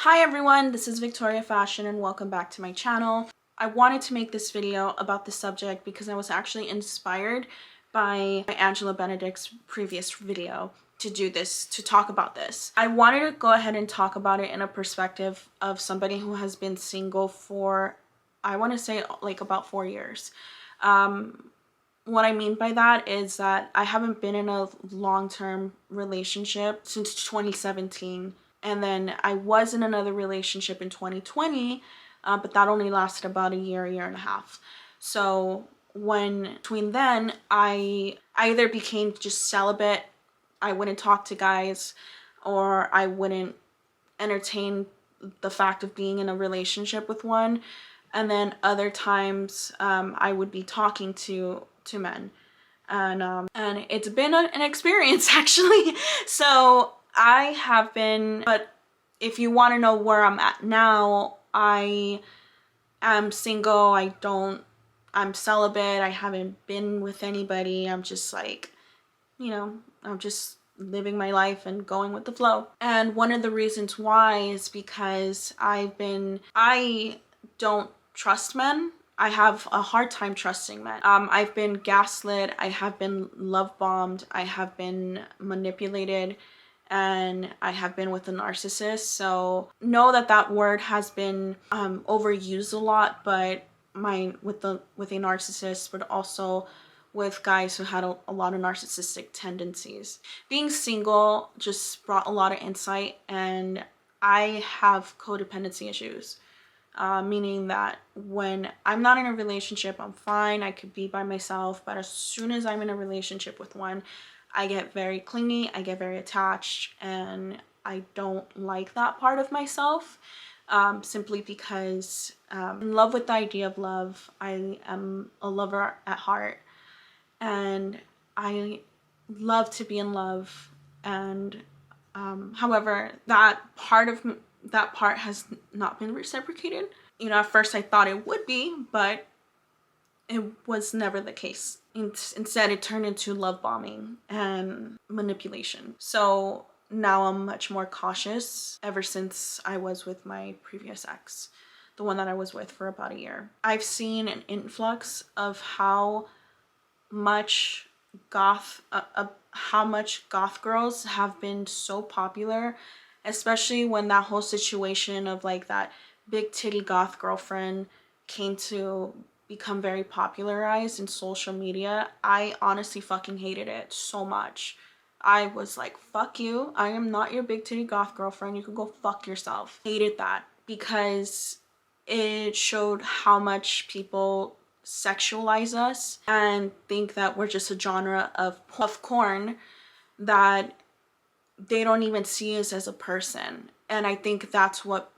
Hi everyone, this is Victoria Fashion and welcome back to my channel. I wanted to make this video about this subject because I was actually inspired by Angela Benedict's previous video to talk about this. I wanted to go ahead and talk about it in a perspective of somebody who has been single for, I want to say like about 4 years. What I mean by that is that I haven't been in a long-term relationship since 2017. And then I was in another relationship in 2020, but that only lasted about a year and a half. So between then, I either became just celibate, I wouldn't talk to guys, or I wouldn't entertain the fact of being in a relationship with one. And then other times I would be talking to men, and it's been an experience actually. So I have been, but if you want to know where I'm at now, I am single. I'm celibate. I haven't been with anybody. I'm just like, I'm just living my life and going with the flow. And one of the reasons why is because I don't trust men. I have a hard time trusting men. I've been gaslit, I have been love bombed, I have been manipulated, and I have been with a narcissist. So know that word has been overused a lot, but with a narcissist, but also with guys who had a lot of narcissistic tendencies. Being single just brought a lot of insight, and I have codependency issues. Meaning that when I'm not in a relationship, I'm fine, I could be by myself, but as soon as I'm in a relationship with one, I get very clingy, I get very attached, and I don't like that part of myself, simply because I'm in love with the idea of love. I am a lover at heart, and I love to be in love, and however, that part has not been reciprocated. At first I thought it would be, but it was never the case. Instead, it turned into love bombing and manipulation. So now I'm much more cautious ever since I was with my previous ex, the one that I was with for about a year. I've seen an influx of how much goth girls have been so popular, especially when that whole situation of like that big titty goth girlfriend came to become very popularized in social media. I honestly fucking hated it so much. I was like, fuck you, I am not your big titty goth girlfriend, you can go fuck yourself. Hated that because it showed how much people sexualize us and think that we're just a genre of corn, that they don't even see us as a person. And I think that's what,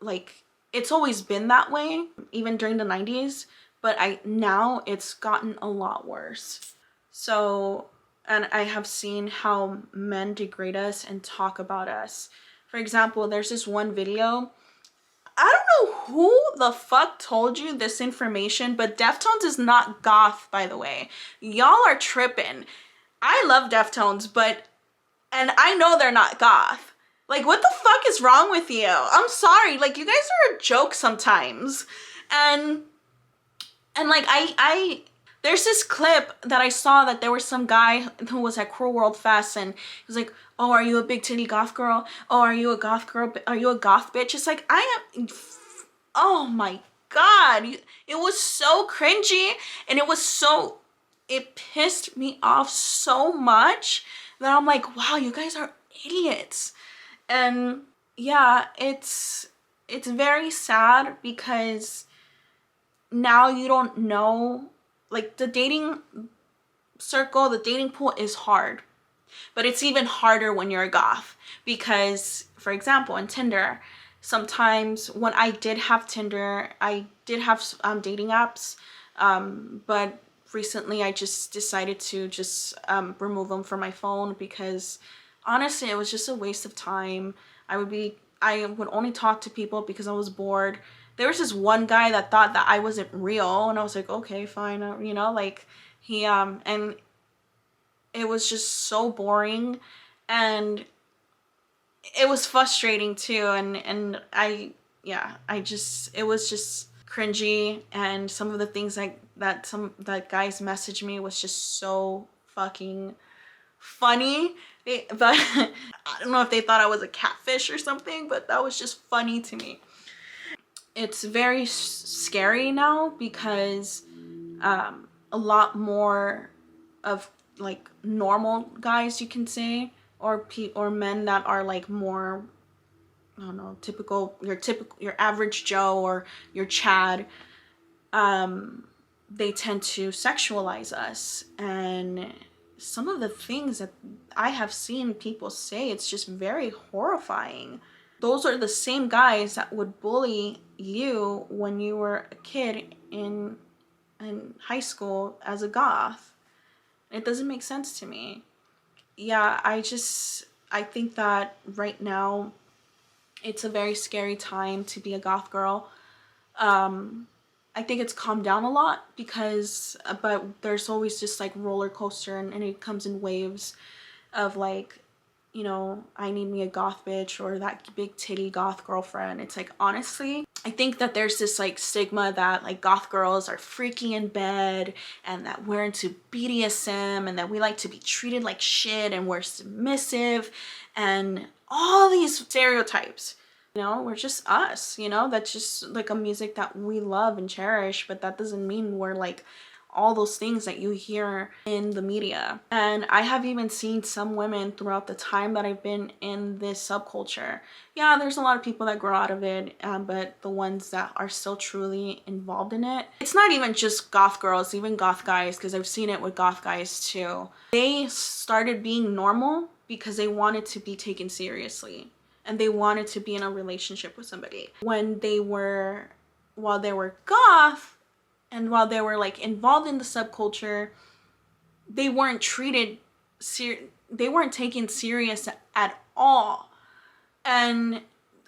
like, it's always been that way, even during the 90s, but now it's gotten a lot worse. So, and I have seen how men degrade us and talk about us. For example, there's this one video, I don't know who the fuck told you this information, but Deftones is not goth, by the way. Y'all are tripping. I love Deftones, and I know they're not goth. Like, what the fuck is wrong with you? I'm sorry, like, you guys are a joke sometimes. And like, there's this clip that I saw that there was some guy who was at Cruel World Fest, and he was like, oh, are you a big titty goth girl? Oh, are you a goth girl? Are you a goth bitch? It's like, oh my God. It was so cringy, and it pissed me off so much that I'm like, wow, you guys are idiots. And yeah, it's very sad because now you don't know, like, the dating circle, the dating pool is hard, but it's even harder when you're a goth because, for example, in Tinder, sometimes when I did have Tinder, I did have dating apps, but recently I just decided to just remove them from my phone because honestly it was just a waste of time. I would only talk to people because I was bored. There was this one guy that thought that I wasn't real, and I was like, okay, fine, like, he and it was just so boring. And it was frustrating too, and it was just cringy, and some of the things that guys messaged me was just so fucking funny. But I don't know if they thought I was a catfish or something, but that was just funny to me. It's very scary now because a lot more of like normal guys, you can say, or men that are like more, I don't know, your average Joe or your Chad, they tend to sexualize us. And some of the things that I have seen people say, it's just very horrifying. Those are the same guys that would bully you when you were a kid in high school as a goth. It doesn't make sense to me. Yeah, I think that right now it's a very scary time to be a goth girl. I think it's calmed down a lot because, but there's always just like roller coaster, and it comes in waves of like, you know, I need me a goth bitch or that big titty goth girlfriend. It's like, honestly, I think that there's this like stigma that like goth girls are freaky in bed and that we're into BDSM and that we like to be treated like shit and we're submissive and all these stereotypes. You know, we're just us, you know, that's just like a music that we love and cherish, but that doesn't mean we're like all those things that you hear in the media. And I have even seen some women throughout the time that I've been in this subculture. Yeah, there's a lot of people that grow out of it, but the ones that are still truly involved in it, it's not even just goth girls, even goth guys, because I've seen it with goth guys too. They started being normal because they wanted to be taken seriously and they wanted to be in a relationship with somebody. While they were goth, and while they were like involved in the subculture, they weren't they weren't taken serious at all. And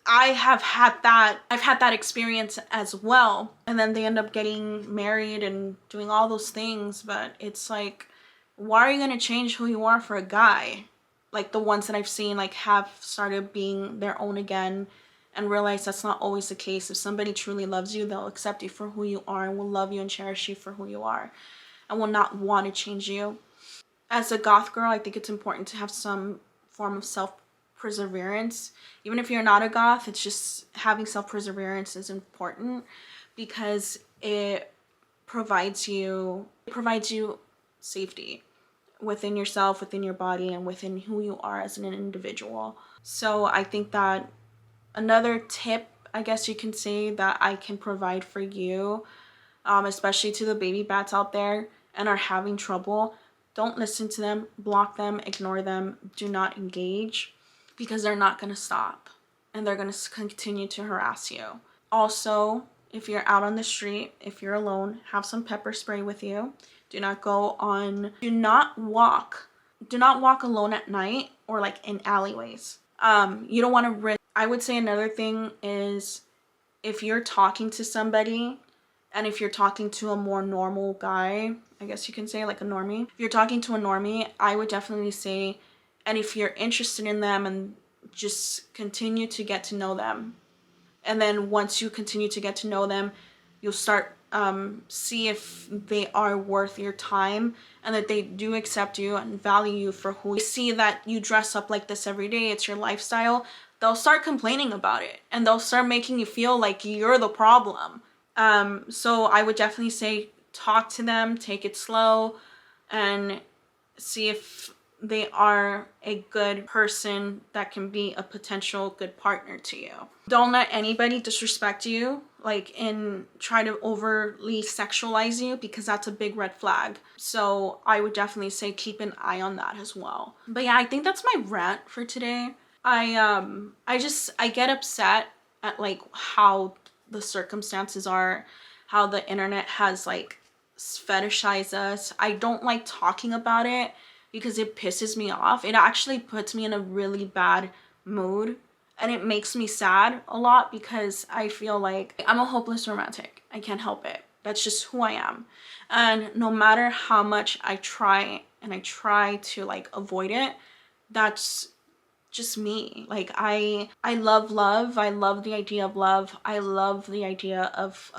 I've had that experience as well. And then they end up getting married and doing all those things, but it's like, why are you gonna change who you are for a guy? Like the ones that I've seen like have started being their own again and realize that's not always the case. If somebody truly loves you, they'll accept you for who you are and will love you and cherish you for who you are and will not want to change you. As a goth girl, I think it's important to have some form of self-perseverance. Even if you're not a goth, it's just having self-perseverance is important because it provides you safety within yourself, within your body, and within who you are as an individual. So I think that another tip, I guess you can say, that I can provide for you, especially to the baby bats out there and are having trouble, don't listen to them, block them, ignore them, do not engage, because they're not going to stop and they're going to continue to harass you. Also, if you're out on the street, if you're alone, have some pepper spray with you. Do not walk alone at night or like in alleyways. You don't want to risk. I would say another thing is if you're talking to somebody and if you're talking to a more normal guy, I guess you can say like a normie. If you're talking to a normie, I would definitely say, and if you're interested in them, and just continue to get to know them. And then once you continue to get to know them, you'll start see if they are worth your time and that they do accept you and value you for who you see. That you dress up like this every day, it's your lifestyle, they'll start complaining about it and they'll start making you feel like you're the problem. So I would definitely say talk to them, take it slow, and see if they are a good person that can be a potential good partner to you. Don't let anybody disrespect you, like and try to overly sexualize you, because that's a big red flag. So I would definitely say keep an eye on that as well. But yeah, I think that's my rant for today. I get upset at like how the circumstances are, how the internet has like fetishized us. I don't like talking about it because it pisses me off. It actually puts me in a really bad mood and it makes me sad a lot because I feel like I'm a hopeless romantic. I can't help it. That's just who I am. And no matter how much I try to like avoid it, that's just me. Like I love love. I love the idea of love. I love the idea of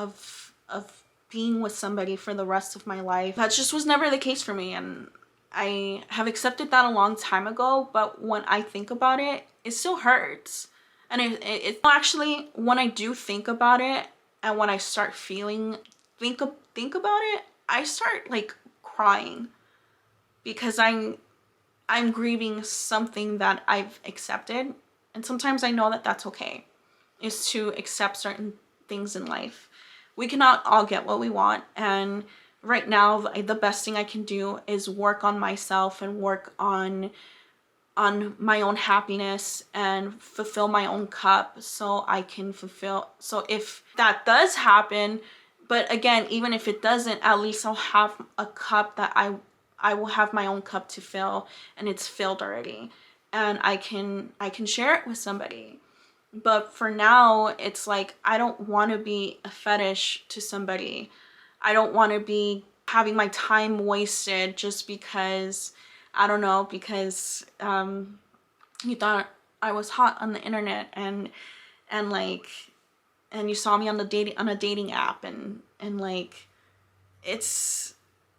being with somebody for the rest of my life. That just was never the case for me, and I have accepted that a long time ago, but when I think about it, it still hurts. And it actually, when I do think about it, and when I start feeling think about it, I start like crying, because I'm grieving something that I've accepted. And sometimes I know that that's okay, is to accept certain things in life. We cannot all get what we want, and right now the best thing I can do is work on myself and work on my own happiness and fulfill my own cup, so I can fulfill, so if that does happen, but again, even if it doesn't, at least I'll have a cup that I will have my own cup to fill, and it's filled already, and I can share it with somebody. But for now, it's like, I don't want to be a fetish to somebody. I don't want to be having my time wasted just because, I don't know, because you thought I was hot on the internet, and like, and you saw me on a dating app, and like, it's,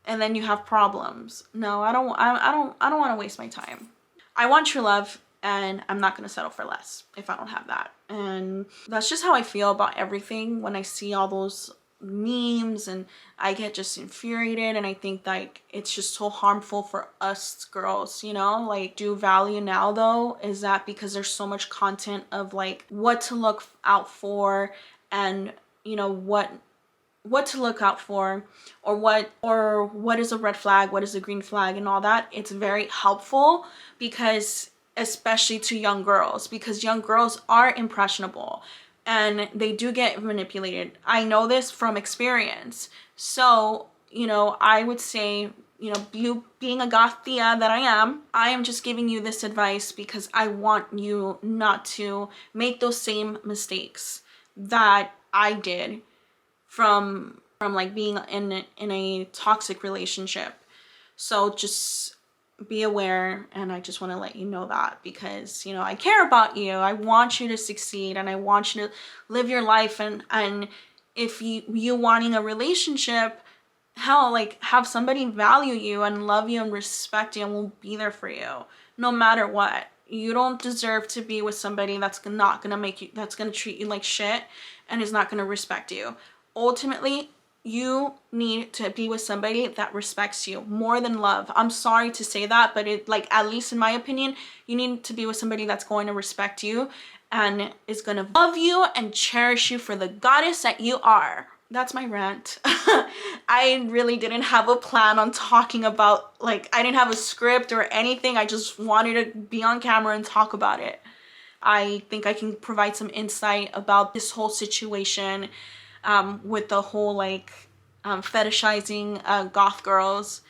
and then you have problems. No, I don't want to waste my time. I want true love, and I'm not gonna settle for less if I don't have that. And that's just how I feel about everything when I see all those memes, and I get just infuriated, and I think like it's just so harmful for us girls, you know. Like, do value now though is that because there's so much content of like what to look out for, and you know what to look out for, or what is a red flag, what is a green flag, and all that. It's very helpful, because especially to young girls, because young girls are impressionable and they do get manipulated. I know this from experience. So, you know, I would say, you know, you being a goth Thea that I am just giving you this advice because I want you not to make those same mistakes that I did from like being in a toxic relationship. So just be aware, and I just want to let you know that, because you know, I care about you. I want you to succeed, and I want you to live your life, and if you wanting a relationship, hell, like, have somebody value you and love you and respect you and will be there for you no matter what. You don't deserve to be with somebody that's not gonna make you, that's gonna treat you like shit and is not gonna respect you. Ultimately, you need to be with somebody that respects you more than love. I'm sorry to say that, but it, like, at least in my opinion, you need to be with somebody that's going to respect you and is going to love you and cherish you for the goddess that you are. That's my rant. I really didn't have a plan on talking about, like, I didn't have a script or anything. I just wanted to be on camera and talk about it. I think I can provide some insight about this whole situation, with the whole like fetishizing goth girls,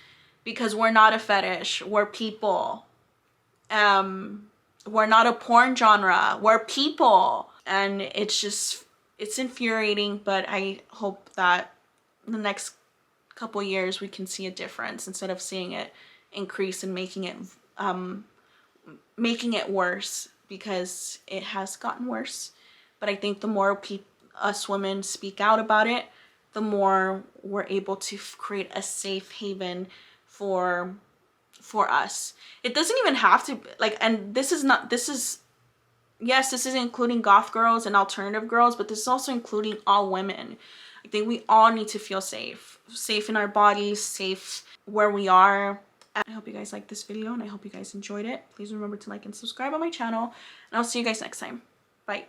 because we're not a fetish, we're people. We're not a porn genre, we're people. And it's just, it's infuriating, but I hope that in the next couple years we can see a difference instead of seeing it increase and making it worse, because it has gotten worse. But I think the more us women speak out about it, the more we're able to create a safe haven for us. It doesn't even have to, like, and this is not, this is, yes, this is including goth girls and alternative girls, but this is also including all women. I think we all need to feel safe in our bodies, safe where we are. I hope you guys liked this video, and I hope you guys enjoyed it. Please remember to like and subscribe on my channel, and I'll see you guys next time. Bye.